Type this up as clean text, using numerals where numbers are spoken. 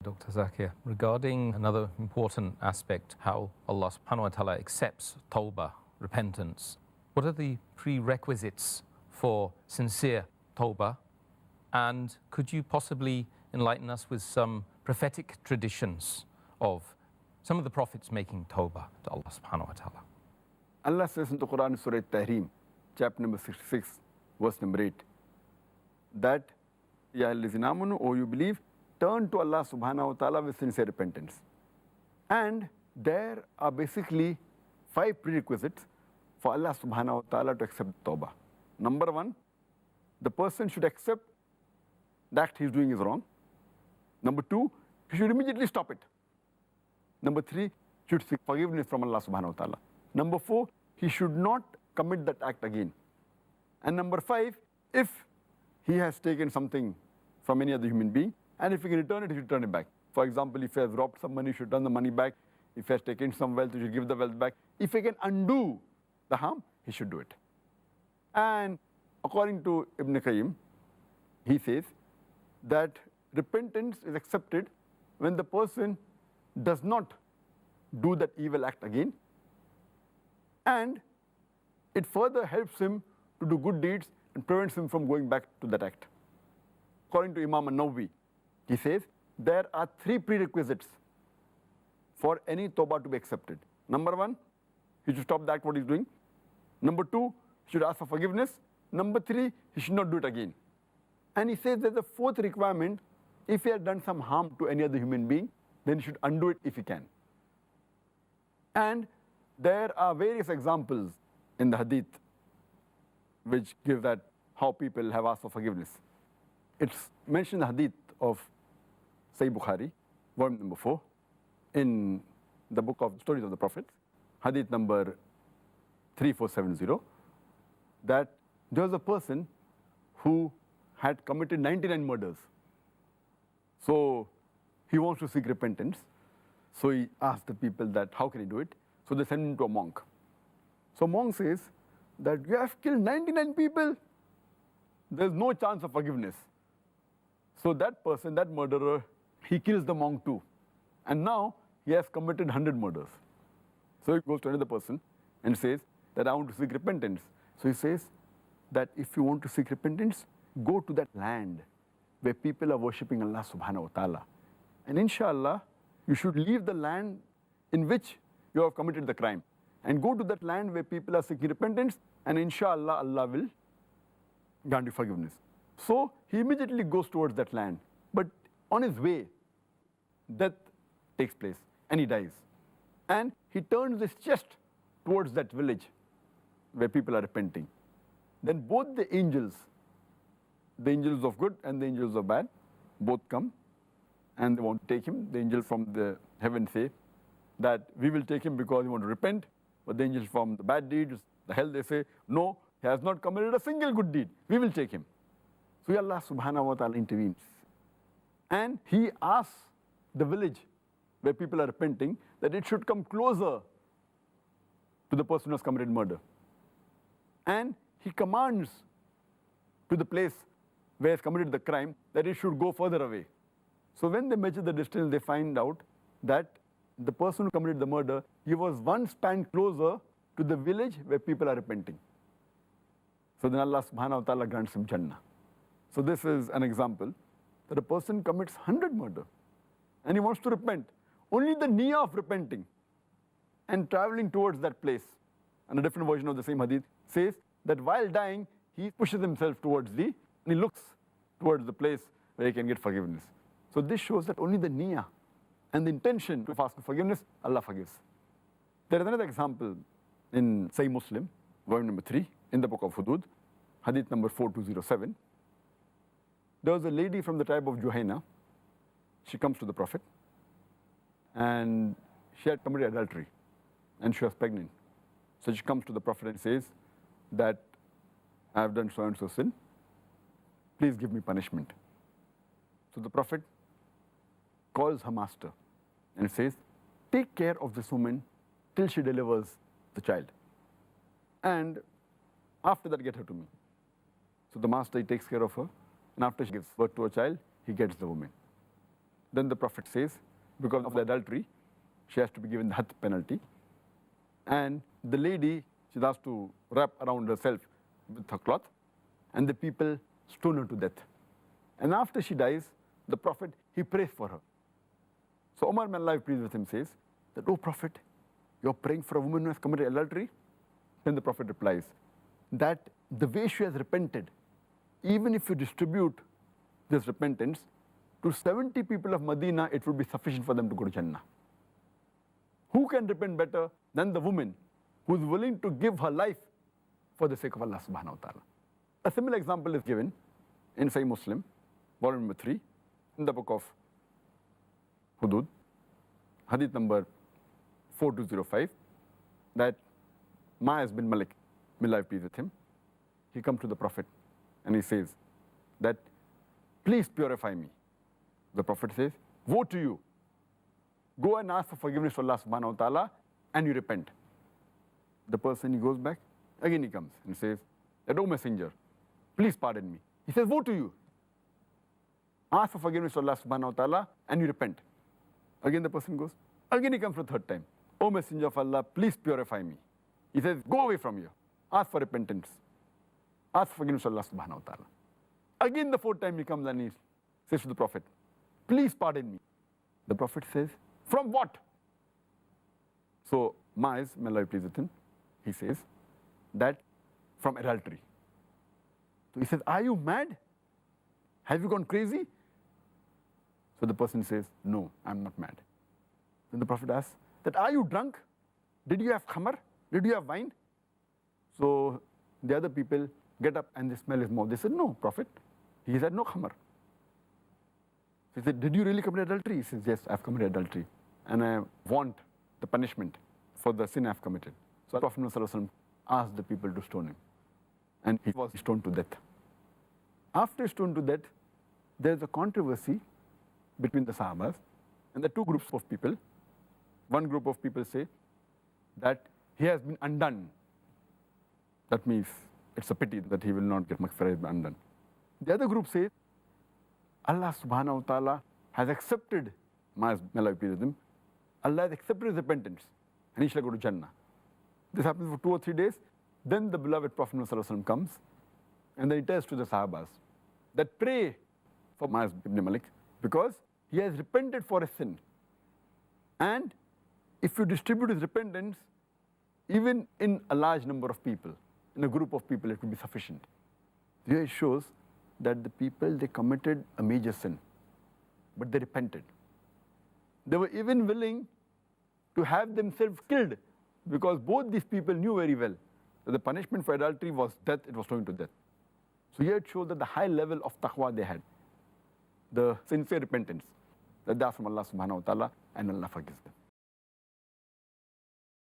Dr. Zakir, regarding another important aspect, how Allah subhanahu wa ta'ala accepts Taubah, repentance, what are the prerequisites for sincere Taubah? And could you possibly enlighten us with some prophetic traditions of some of the prophets making Taubah to Allah subhanahu wa ta'ala? Allah says in the Quran, Surah Tahrim, chapter number 66, verse number 8, that, Ya allazina amanu, O you believe, turn to Allah subhanahu wa ta'ala with sincere repentance. And there are basically 5 prerequisites for Allah subhanahu wa ta'ala to accept Taubah. Number 1, the person should accept that he's doing is wrong. Number 2, he should immediately stop it. Number 3, should seek forgiveness from Allah subhanahu wa ta'ala. Number 4, he should not commit that act again. And number 5, if he has taken something from any other human being, and if he can return it, he should return it back. For example, if he has robbed some money, he should return the money back. If he has taken some wealth, he should give the wealth back. If he can undo the harm, he should do it. And according to Ibn Qayyim, he says that repentance is accepted when the person does not do that evil act again, and it further helps him to do good deeds and prevents him from going back to that act. According to Imam an-Nawawi, he says there are 3 prerequisites for any Tawbah to be accepted. Number 1, he should stop the act what he's doing. Number 2, he should ask for forgiveness. Number 3, he should not do it again. And he says there's a 4th requirement: if he has done some harm to any other human being, then he should undo it if he can. And there are various examples in the hadith which give that how people have asked for forgiveness. It's mentioned in the hadith of Sahih Bukhari, volume number 4, in the book of Stories of the Prophets, hadith number 3470, that there was a person who had committed 99 murders. So he wants to seek repentance. So he asked the people that how can he do it? So they send him to a monk. So monk says that you have killed 99 people. There's no chance of forgiveness. So that person, that murderer, he kills the monk too. And now he has committed 100 murders. So he goes to another person and says that I want to seek repentance. So he says that if you want to seek repentance, go to that land where people are worshipping Allah subhanahu wa ta'ala. And inshallah, you should leave the land in which you have committed the crime and go to that land where people are seeking repentance, and inshallah, Allah will grant you forgiveness. So he immediately goes towards that land. But on his way, death takes place and he dies. And he turns his chest towards that village where people are repenting. Then both the angels of good and the angels of bad, both come and they want to take him. The angels from the heaven say that we will take him because he wants to repent. But the angels from the bad deeds, the hell, they say, no, he has not committed a single good deed. We will take him. So Allah subhanahu wa ta'ala intervenes. And he asks the village where people are repenting that it should come closer to the person who has committed murder. And he commands to the place where he has committed the crime that it should go further away. So when they measure the distance, they find out that the person who committed the murder, he was one span closer to the village where people are repenting. So then Allah subhanahu wa ta'ala grants him Jannah. So this is an example that a person commits 100 murder and he wants to repent. Only the niyyah of repenting and traveling towards that place. And a different version of the same hadith says that while dying, he pushes himself towards and he looks towards the place where he can get forgiveness. So this shows that only the niyyah and the intention to ask for forgiveness, Allah forgives. There is another example in Sahih Muslim, volume number 3, in the book of Hudud, hadith number 4207. There was a lady from the tribe of Juhayna. She comes to the Prophet and she had committed adultery and she was pregnant. So she comes to the Prophet and says that I have done so and so sin. Please give me punishment. So the Prophet calls her master and says, take care of this woman till she delivers the child. And after that, get her to me. So the master, he takes care of her. And after she gives birth to a child, he gets the woman. Then the Prophet says, because of the adultery, she has to be given the death penalty. And the lady, she has to wrap around herself with her cloth, and the people stone her to death. And after she dies, the Prophet, he prays for her. So Umar, may Allah be pleased with him, says that, "Oh Prophet, you're praying for a woman who has committed adultery?" Then the Prophet replies that the way she has repented, even if you distribute this repentance to 70 people of Medina, it will be sufficient for them to go to Jannah. Who can repent better than the woman who is willing to give her life for the sake of Allah subhanahu wa ta'ala? A similar example is given in Sahih Muslim, volume number 3, in the book of Hudud, hadith number 4205, that Ma'az bin Malik, may Allah be pleased with him, he comes to the Prophet and he says that, "Please purify me." The Prophet says, "Woe to you. Go and ask for forgiveness for Allah subhanahu wa ta'ala and you repent." The person, he goes back, again he comes and says that, "O Messenger, please pardon me." He says, "Woe to you. Ask for forgiveness for Allah subhanahu wa ta'ala and you repent." Again the person goes. Again he comes for the third time. "O Messenger of Allah, please purify me." He says, "Go away from here. Ask for repentance. Ask for forgiveness for Allah subhanahu wa ta'ala." Again the fourth time he comes and he says to the Prophet, "Please pardon me." The Prophet says, "From what?" So Ma'az, may Allah be pleased with him, he says that from adultery. So he says, "Are you mad? Have you gone crazy?" So the person says, "No, I'm not mad." Then the Prophet asks that, "Are you drunk? Did you have khamar? Did you have wine?" So the other people get up and they smell his mouth. They said, "No, Prophet." He said, "No khamar." He said, "Did you really commit adultery?" He says, "Yes, I've committed adultery. And I want the punishment for the sin I've committed." So Prophet ﷺ asked the people to stone him. And he was stoned to death. After stoned to death, there's a controversy between the Sahabas. And the two groups of people. One group of people say that he has been undone. That means it's a pity that he will not get maghfirah, undone. The other group says, Allah subhanahu wa ta'ala has accepted Ma'az, may Allah be pleased with him. Allah has accepted his repentance and he shall go to Jannah. This happens for 2 or 3 days. Then the beloved Prophet ﷺ comes and then he tells to the Sahabas that pray for Ma'az ibn Malik because he has repented for his sin. And if you distribute his repentance, even in a large number of people, in a group of people, it will be sufficient. Here it shows that the people, they committed a major sin, but they repented. They were even willing to have themselves killed because both these people knew very well that the punishment for adultery was death, it was going to death. So here it shows that the high level of taqwa they had, the sincere repentance, that they are from Allah subhanahu wa ta'ala and Allah forgives them.